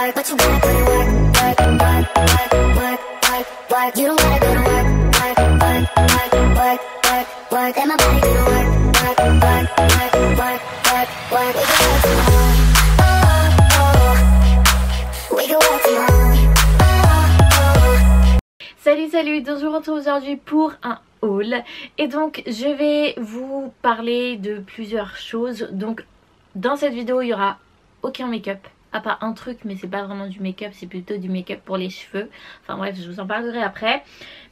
work, but you gotta put in work, work, work, work, work, work, work. You don't gotta go to work, work, work, work, work, work, work. Let my body do the work, work, work, work, work, work, work. We can work from home, oh, oh. We can work from home, oh, oh. Salut, donc je vous retrouve aujourd'hui pour un haul. Et donc je vais vous parler de plusieurs choses. Donc dans cette vidéo il y aura aucun make-up, à part un truc, mais c'est pas vraiment du make-up, c'est plutôt du make-up pour les cheveux. Enfin bref, je vous en parlerai après.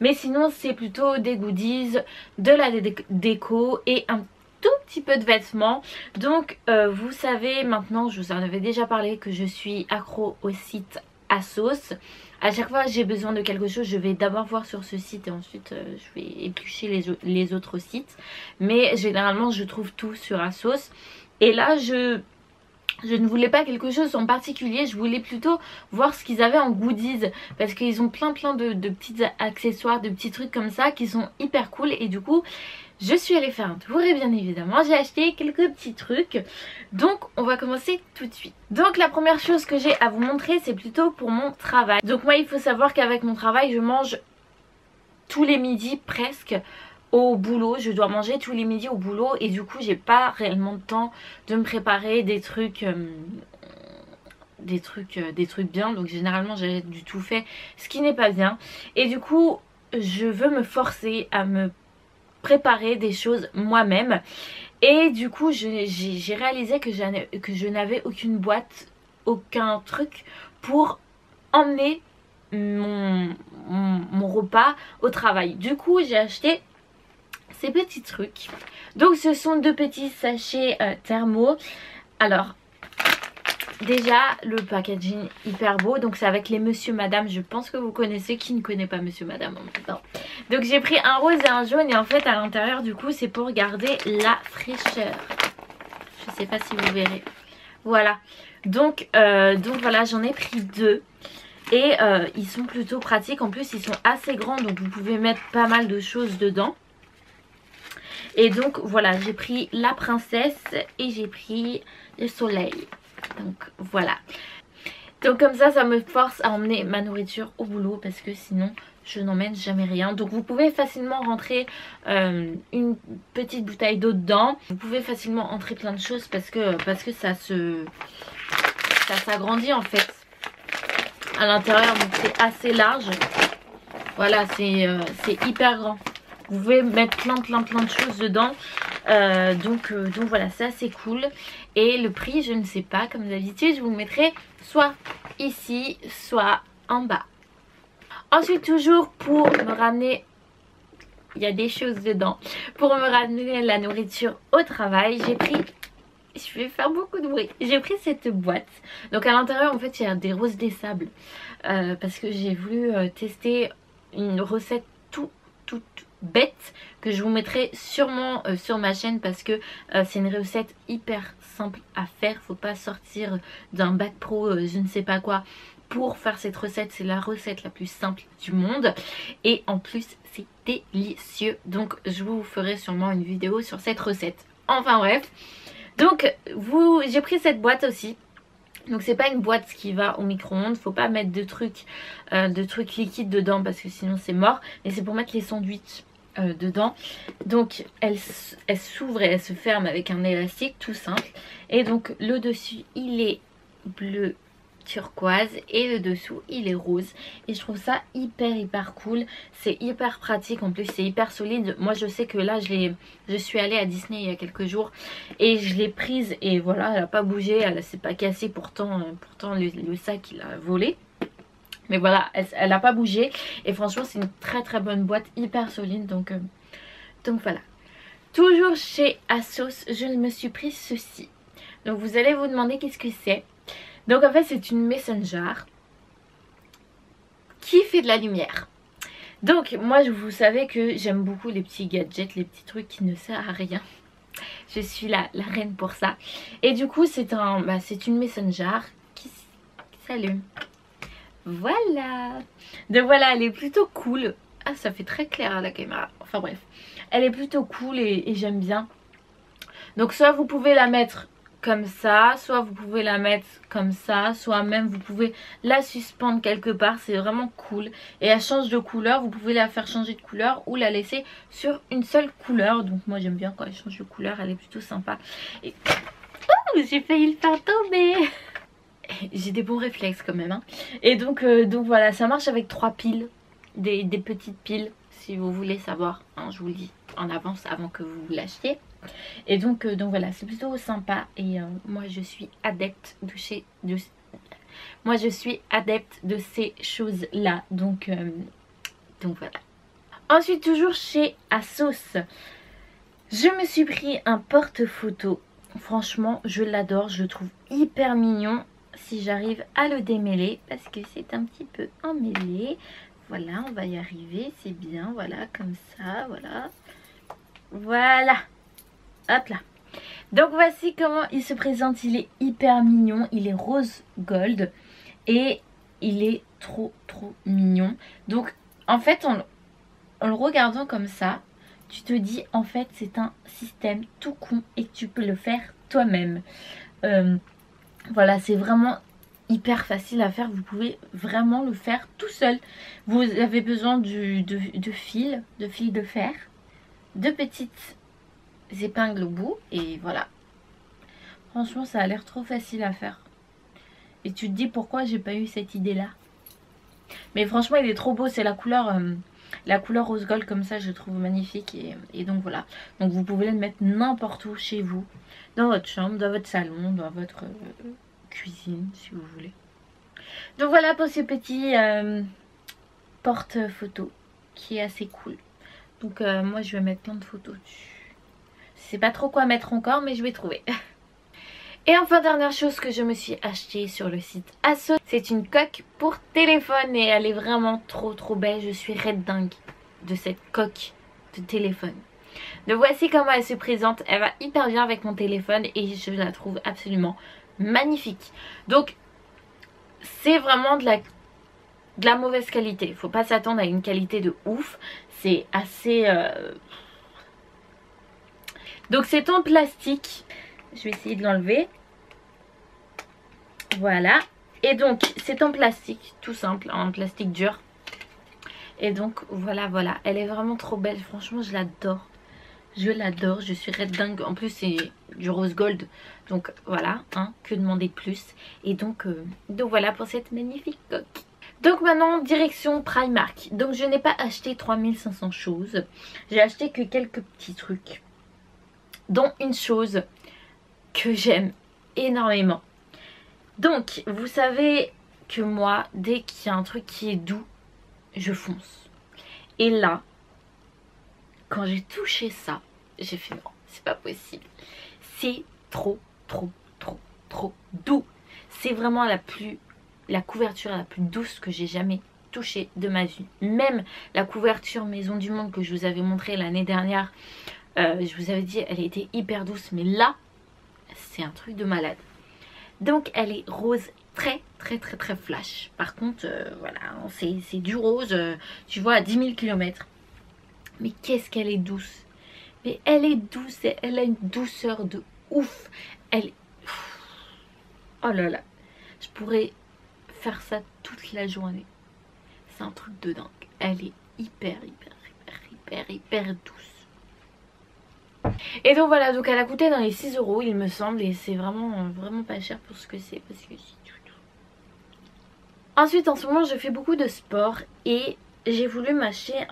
Mais sinon c'est plutôt des goodies, de la déco et un tout petit peu de vêtements. Donc vous savez maintenant, je vous en avais déjà parlé, que je suis accro au site ASOS. À chaque fois j'ai besoin de quelque chose, je vais d'abord voir sur ce site et ensuite je vais éplucher les autres sites. Mais généralement je trouve tout sur ASOS. Et là je ne voulais pas quelque chose en particulier, je voulais plutôt voir ce qu'ils avaient en goodies. Parce qu'ils ont plein de petits accessoires, de petits trucs comme ça qui sont hyper cool. Et du coup je suis allée faire un tour et bien évidemment j'ai acheté quelques petits trucs. Donc on va commencer tout de suite. Donc la première chose que j'ai à vous montrer, c'est plutôt pour mon travail. Donc moi il faut savoir qu'avec mon travail je mange tous les midis presque au boulot. Je dois manger tous les midis au boulot et du coup j'ai pas réellement de temps de me préparer des trucs bien. Donc généralement j'ai du tout fait, ce qui n'est pas bien. Et du coup je veux me forcer à me préparer des choses moi-même. Et du coup j'ai réalisé que je n'avais aucune boîte, aucun truc pour emmener mon repas au travail. Du coup j'ai acheté ces petits trucs. Donc ce sont deux petits sachets thermo. Alors déjà le packaging hyper beau. Donc c'est avec les monsieur madame, je pense que vous connaissez. Qui ne connaît pas monsieur madame en même temps. Donc j'ai pris un rose et un jaune. Et en fait à l'intérieur du coup c'est pour garder la fraîcheur. Je sais pas si vous verrez. Voilà. Donc voilà, j'en ai pris deux. Et ils sont plutôt pratiques. En plus ils sont assez grands, donc vous pouvez mettre pas mal de choses dedans. Et donc voilà, j'ai pris la princesse et j'ai pris le soleil. Donc voilà. Donc comme ça me force à emmener ma nourriture au boulot, parce que sinon je n'emmène jamais rien. Donc vous pouvez facilement rentrer une petite bouteille d'eau dedans. Vous pouvez facilement entrer plein de choses parce que ça s'agrandit en fait à l'intérieur. Donc c'est assez large. Voilà, c'est hyper grand. Vous pouvez mettre plein de choses dedans. Donc voilà, c'est assez cool. Et le prix, je ne sais pas. Comme d'habitude, je vous le mettrai soit ici, soit en bas. Ensuite, toujours pour me ramener... Il y a des choses dedans. Pour me ramener la nourriture au travail, j'ai pris... Je vais faire beaucoup de bruit. J'ai pris cette boîte. Donc à l'intérieur, en fait, il y a des roses des sables. Parce que j'ai voulu tester une recette toute bête que je vous mettrai sûrement sur ma chaîne, parce que c'est une recette hyper simple à faire. Faut pas sortir d'un bac pro je ne sais pas quoi pour faire cette recette. C'est la recette la plus simple du monde et en plus c'est délicieux. Donc je vous ferai sûrement une vidéo sur cette recette. Enfin bref, donc j'ai pris cette boîte aussi. Donc c'est pas une boîte qui va au micro-ondes. Faut pas mettre de trucs liquides dedans parce que sinon c'est mort. Mais c'est pour mettre les sandwichs dedans. Donc elle s'ouvre et elle se ferme avec un élastique tout simple. Et donc le dessus il est bleu turquoise et le dessous il est rose. Et je trouve ça hyper cool. C'est hyper pratique, en plus c'est hyper solide. Moi je sais que là je suis allée à Disney il y a quelques jours et je l'ai prise et voilà, elle n'a pas bougé, elle s'est pas cassée. Pourtant le sac il a volé. Mais voilà, elle n'a pas bougé. Et franchement c'est une très bonne boîte, hyper solide. Donc voilà. Toujours chez ASOS, je me suis pris ceci. Donc vous allez vous demander qu'est-ce que c'est. Donc en fait c'est une Messenger qui fait de la lumière. Donc moi vous savez que j'aime beaucoup les petits gadgets, les petits trucs qui ne servent à rien. Je suis la reine pour ça. Et du coup c'est une Messenger qui s'allume. Voilà. Donc voilà, elle est plutôt cool. Ah, ça fait très clair à la caméra. Enfin bref, elle est plutôt cool et j'aime bien. Donc soit vous pouvez la mettre comme ça, soit vous pouvez la mettre comme ça, soit même vous pouvez la suspendre quelque part, c'est vraiment cool. Et elle change de couleur, vous pouvez la faire changer de couleur ou la laisser sur une seule couleur. Donc moi j'aime bien quand elle change de couleur, elle est plutôt sympa. Et... oh, j'ai failli le faire tomber. J'ai des bons réflexes quand même, hein. Et donc voilà, ça marche avec 3 piles, des petites piles, si vous voulez savoir, hein, je vous le dis en avance avant que vous l'achetiez. Et donc voilà, c'est plutôt sympa. Et moi je suis adepte moi je suis adepte de ces choses là. Donc voilà. Ensuite, toujours chez ASOS, je me suis pris un porte-photo. Franchement je l'adore, je le trouve hyper mignon. Si j'arrive à le démêler, parce que c'est un petit peu emmêlé. Voilà, on va y arriver, c'est bien. Voilà, comme ça, voilà. Voilà. Hop là. Donc voici comment il se présente. Il est hyper mignon. Il est rose gold. Et il est trop mignon. Donc en fait en le regardant comme ça, tu te dis en fait c'est un système tout con et que tu peux le faire toi-même. Voilà, c'est vraiment hyper facile à faire. Vous pouvez vraiment le faire tout seul. Vous avez besoin de fil de fer, de petites épingles au bout et voilà. Franchement ça a l'air trop facile à faire. Et tu te dis pourquoi j'ai pas eu cette idée là. Mais franchement il est trop beau, c'est la couleur rose gold comme ça, je trouve magnifique. Et donc voilà, donc vous pouvez le mettre n'importe où chez vous, dans votre chambre, dans votre salon, dans votre cuisine si vous voulez. Donc voilà pour ce petit porte-photo qui est assez cool. Donc moi je vais mettre plein de photos dessus. Je sais pas trop quoi mettre encore mais je vais trouver. Et enfin dernière chose que je me suis achetée sur le site ASOS, c'est une coque pour téléphone et elle est vraiment trop belle. Je suis red dingue de cette coque de téléphone. Donc voici comment elle se présente. Elle va hyper bien avec mon téléphone et je la trouve absolument magnifique. Donc c'est vraiment de la mauvaise qualité. Il ne faut pas s'attendre à une qualité de ouf. C'est assez... Donc c'est en plastique. Je vais essayer de l'enlever. Voilà. Et donc c'est en plastique, tout simple, en plastique dur. Et donc voilà. Elle est vraiment trop belle. Franchement je l'adore. Je l'adore. Je suis red dingue. En plus c'est du rose gold. Donc voilà, hein, que demander de plus. Et donc voilà pour cette magnifique coque. Donc maintenant direction Primark. Donc je n'ai pas acheté 3500 choses. J'ai acheté que quelques petits trucs. Dont une chose que j'aime énormément. Donc vous savez que moi dès qu'il y a un truc qui est doux, je fonce. Et là quand j'ai touché ça, j'ai fait non, c'est pas possible. C'est trop doux. C'est vraiment la couverture la plus douce que j'ai jamais touchée de ma vie. Même la couverture Maison du Monde que je vous avais montré l'année dernière, je vous avais dit elle était hyper douce, mais là c'est un truc de malade. Donc elle est rose très flash. Par contre voilà, c'est du rose, tu vois, à 10 000 km. Mais qu'est-ce qu'elle est douce. Mais elle est douce et elle a une douceur de ouf. Elle est... oh là là, je pourrais faire ça toute la journée. C'est un truc de dingue. Elle est hyper douce. Et donc voilà, donc elle a coûté dans les 6 € il me semble. Et c'est vraiment pas cher pour ce que c'est. Parce que c'est tout. Ensuite en ce moment je fais beaucoup de sport. Et j'ai voulu m'acheter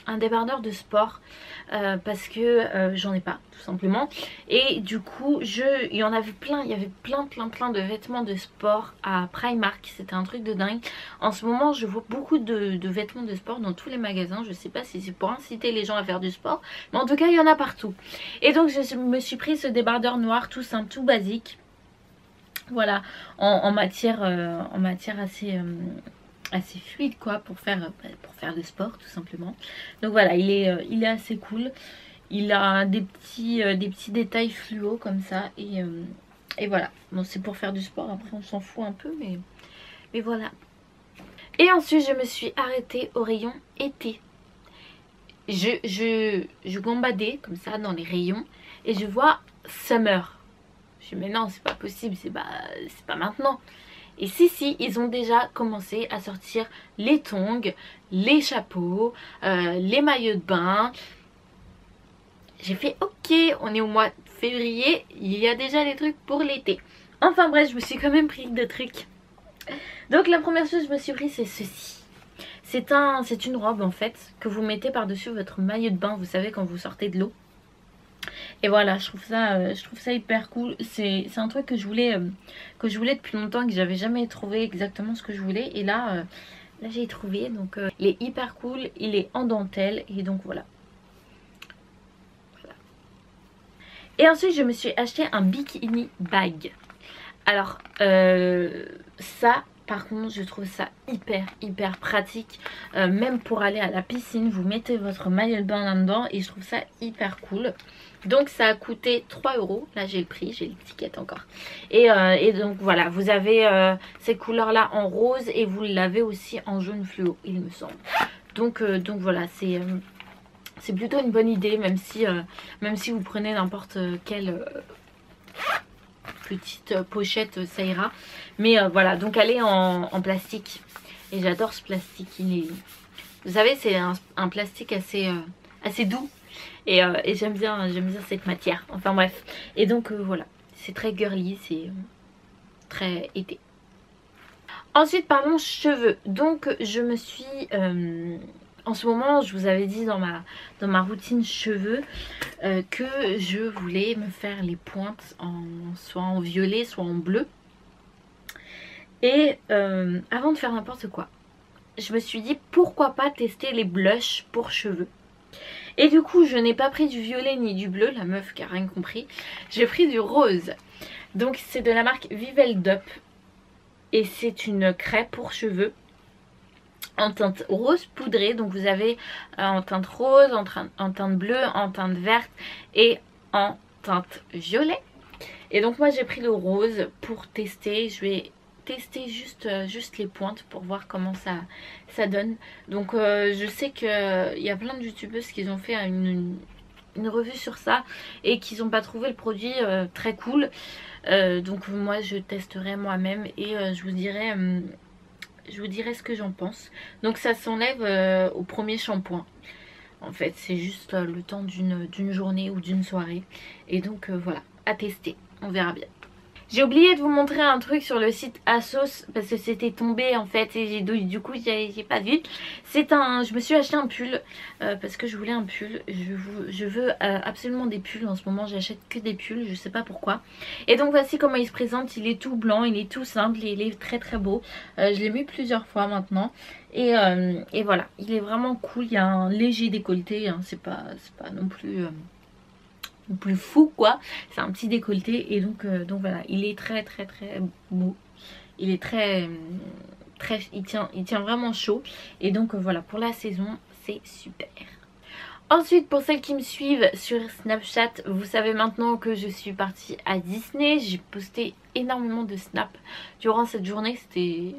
un débardeur de sport parce que j'en ai pas tout simplement. Et du coup il y en avait plein, il y avait plein de vêtements de sport à Primark. C'était un truc de dingue. En ce moment je vois beaucoup de vêtements de sport dans tous les magasins. Je sais pas si c'est pour inciter les gens à faire du sport, mais en tout cas il y en a partout. Et donc je me suis pris ce débardeur noir tout simple, tout basique. Voilà, en matière assez fluide quoi, pour faire le sport tout simplement. Donc voilà, il est assez cool. Il a des petits détails fluo comme ça. Et voilà, bon c'est pour faire du sport. Après on s'en fout un peu, mais voilà. Et ensuite je me suis arrêtée au rayon été. Je gambadais comme ça dans les rayons et je vois Summer. Je dis mais non, c'est pas possible, c'est pas maintenant. Et si, ils ont déjà commencé à sortir les tongs, les chapeaux, les maillots de bain. J'ai fait ok, on est au mois de février, il y a déjà des trucs pour l'été. Enfin bref, je me suis quand même pris de trucs. Donc la première chose que je me suis pris, c'est ceci. C'est une robe en fait que vous mettez par-dessus votre maillot de bain, vous savez, quand vous sortez de l'eau. Et voilà, je trouve ça hyper cool. C'est un truc que je voulais depuis longtemps et que j'avais jamais trouvé exactement ce que je voulais. Et là j'ai trouvé. Donc il est hyper cool, il est en dentelle et donc voilà. Et ensuite je me suis acheté un bikini bag. Alors ça par contre je trouve ça hyper pratique, même pour aller à la piscine. Vous mettez votre maillot de bain là-dedans et je trouve ça hyper cool. Donc ça a coûté 3 €. Là j'ai le prix, j'ai l'étiquette encore. Et donc voilà, vous avez ces couleurs là en rose et vous l'avez aussi en jaune fluo il me semble. Donc voilà, c'est plutôt une bonne idée, même si vous prenez n'importe quelle petite pochette, ça ira. Mais voilà, donc elle est en plastique et j'adore ce plastique. Vous savez, c'est un plastique assez doux et j'aime bien cette matière. Enfin bref, et donc voilà, c'est très girly, c'est très été. Ensuite parlons cheveux. Donc je me suis en ce moment, je vous avais dit dans ma routine cheveux que je voulais me faire les pointes soit en violet, soit en bleu. Et avant de faire n'importe quoi, je me suis dit pourquoi pas tester les blushs pour cheveux. Et du coup, je n'ai pas pris du violet ni du bleu, la meuf qui a rien compris. J'ai pris du rose. Donc c'est de la marque Viveldup. Et c'est une crème pour cheveux en teinte rose poudrée. Donc vous avez en teinte rose, en teinte bleue, en teinte verte et en teinte violet. Et donc moi j'ai pris le rose pour tester. Je vais tester juste les pointes pour voir comment ça donne. Donc je sais qu'il y a plein de youtubeuses qui ont fait une revue sur ça et qui n'ont pas trouvé le produit très cool. Donc moi je testerai moi-même et je vous dirai ce que j'en pense. Donc ça s'enlève au premier shampoing. En fait c'est juste le temps d'une journée ou d'une soirée. Et donc voilà, à tester, on verra bien. J'ai oublié de vous montrer un truc sur le site Asos parce que c'était tombé en fait et du coup j'ai pas vu. Je me suis acheté un pull parce que je voulais un pull. Je veux absolument des pulls en ce moment, j'achète que des pulls, je sais pas pourquoi. Et donc voici comment il se présente, il est tout blanc, il est tout simple, il est très beau. Je l'ai mis plusieurs fois maintenant. Et voilà, il est vraiment cool, il y a un léger décolleté, hein. C'est pas non plus fou quoi, c'est un petit décolleté et donc voilà, il est très beau, il est il tient vraiment chaud et donc voilà, pour la saison c'est super. Ensuite pour celles qui me suivent sur Snapchat, vous savez maintenant que je suis partie à Disney. J'ai posté énormément de snaps durant cette journée, c'était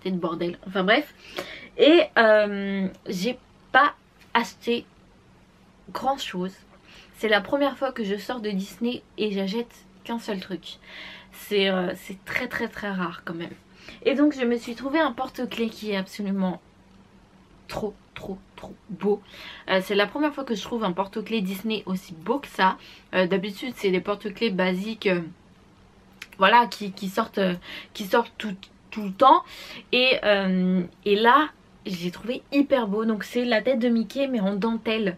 le bordel, enfin bref. Et j'ai pas acheté grand chose. C'est la première fois que je sors de Disney et j'achète qu'un seul truc. C'est très rare quand même. Et donc je me suis trouvé un porte-clés qui est absolument trop beau. C'est la première fois que je trouve un porte-clés Disney aussi beau que ça. D'habitude c'est des porte-clés basiques voilà, qui sortent tout le temps. Et là j'ai trouvé hyper beau. Donc c'est la tête de Mickey mais en dentelle.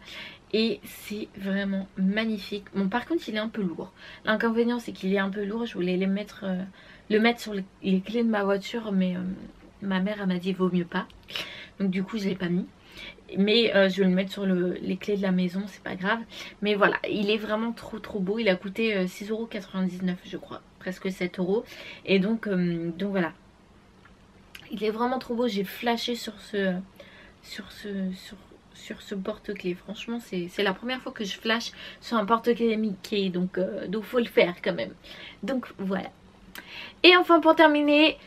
Et c'est vraiment magnifique. Bon par contre il est un peu lourd. L'inconvénient c'est qu'il est un peu lourd. Je voulais le mettre sur les clés de ma voiture. Mais ma mère elle m'a dit vaut mieux pas. Donc du coup je l'ai pas mis. Mais je vais le mettre sur les clés de la maison, c'est pas grave. Mais voilà, il est vraiment trop beau. Il a coûté 6,99 € je crois. Presque 7 €. Et donc voilà. Il est vraiment trop beau. J'ai flashé sur ce porte-clés. Franchement c'est la première fois que je flash sur un porte-clés Mickey, donc faut le faire quand même. Donc voilà. Et enfin pour terminer,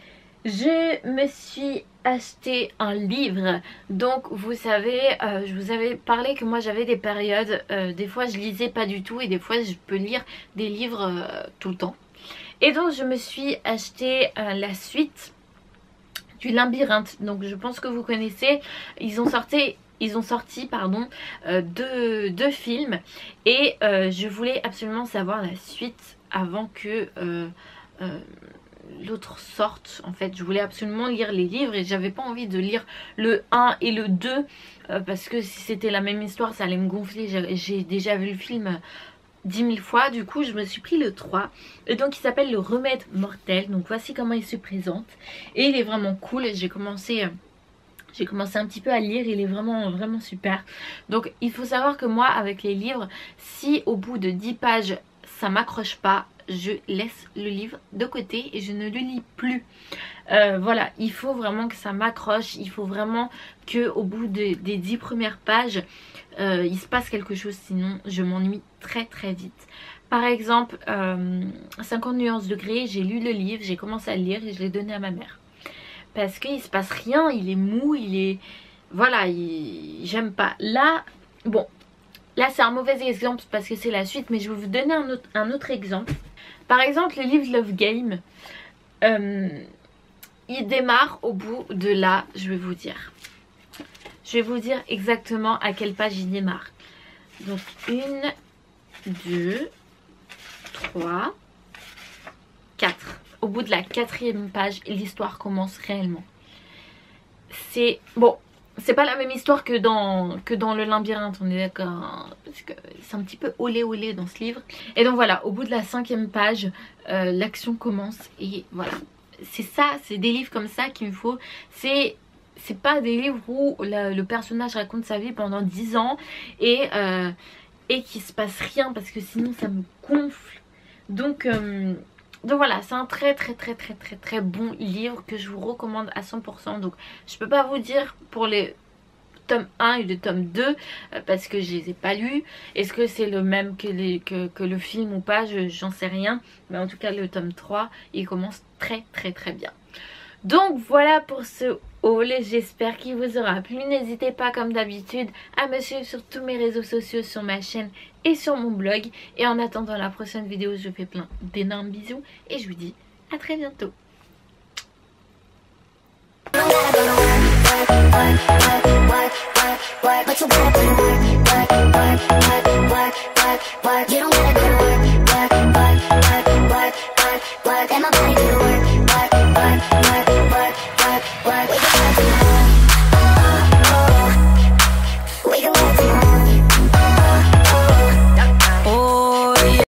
je me suis acheté un livre. Donc vous savez, je vous avais parlé que moi j'avais des périodes, des fois je lisais pas du tout et des fois je peux lire des livres tout le temps. Et donc je me suis acheté la suite du Labyrinthe. Donc je pense que vous connaissez. Ils ont sorti deux films. Et je voulais absolument savoir la suite avant que l'autre sorte. En fait je voulais absolument lire les livres et j'avais pas envie de lire le 1 et le 2 parce que si c'était la même histoire ça allait me gonfler. J'ai déjà vu le film 10 000 fois, du coup je me suis pris le 3 et donc il s'appelle Le Remède Mortel. Donc voici comment il se présente et il est vraiment cool. J'ai commencé un petit peu à lire, il est vraiment super. Donc il faut savoir que moi avec les livres, si au bout de 10 pages ça m'accroche pas, je laisse le livre de côté et je ne le lis plus. Voilà, il faut vraiment que ça m'accroche, il faut vraiment que au bout des 10 premières pages il se passe quelque chose, sinon je m'ennuie très vite. Par exemple 50 nuances de Grey, j'ai lu le livre, j'ai commencé à le lire et je l'ai donné à ma mère parce qu'il se passe rien, il est mou, il est... voilà, j'aime pas. Là, bon, là c'est un mauvais exemple parce que c'est la suite, mais je vais vous donner un autre exemple. Par exemple le livre Love Game, il démarre au bout de là, je vais vous dire exactement à quelle page il démarre. Donc 1, 2, 3, 4. Au bout de la 4e page, l'histoire commence réellement. C'est bon, c'est pas la même histoire que dans le Labyrinthe, on est d'accord, parce que c'est un petit peu olé dans ce livre. Et donc voilà, au bout de la 5e page, l'action commence et voilà. C'est ça, c'est des livres comme ça qu'il me faut. C'est pas des livres où le personnage raconte sa vie pendant 10 ans et qu'il se passe rien, parce que sinon ça me gonfle. Donc voilà, c'est un très bon livre que je vous recommande à 100%. Donc je peux pas vous dire pour les tome 1 et le tome 2 parce que je les ai pas lus. Est-ce que c'est le même que le film ou pas, j'en sais rien. Mais en tout cas le tome 3 il commence très bien. Donc voilà pour ce haul, j'espère qu'il vous aura plu. N'hésitez pas comme d'habitude à me suivre sur tous mes réseaux sociaux, sur ma chaîne et sur mon blog. Et en attendant la prochaine vidéo, je vous fais plein d'énormes bisous et je vous dis à très bientôt. You don't gotta go to work.